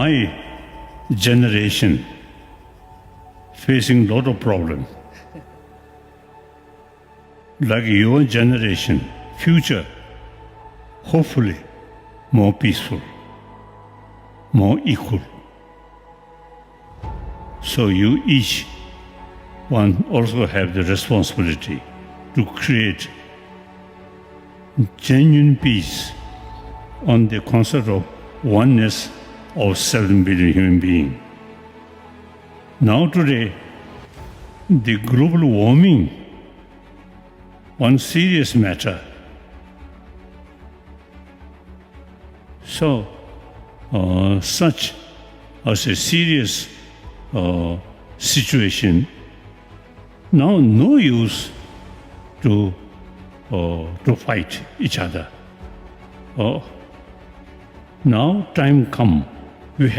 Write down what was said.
My generation facing lot of problem. Like your generation, future, hopefully more peaceful, more equal. So you each one also have the responsibility to create genuine peace on the concept of oneness of 7 billion human beings. Now today, the global warming, one serious matter. So, such as a serious situation, now no use to fight each other. Now time come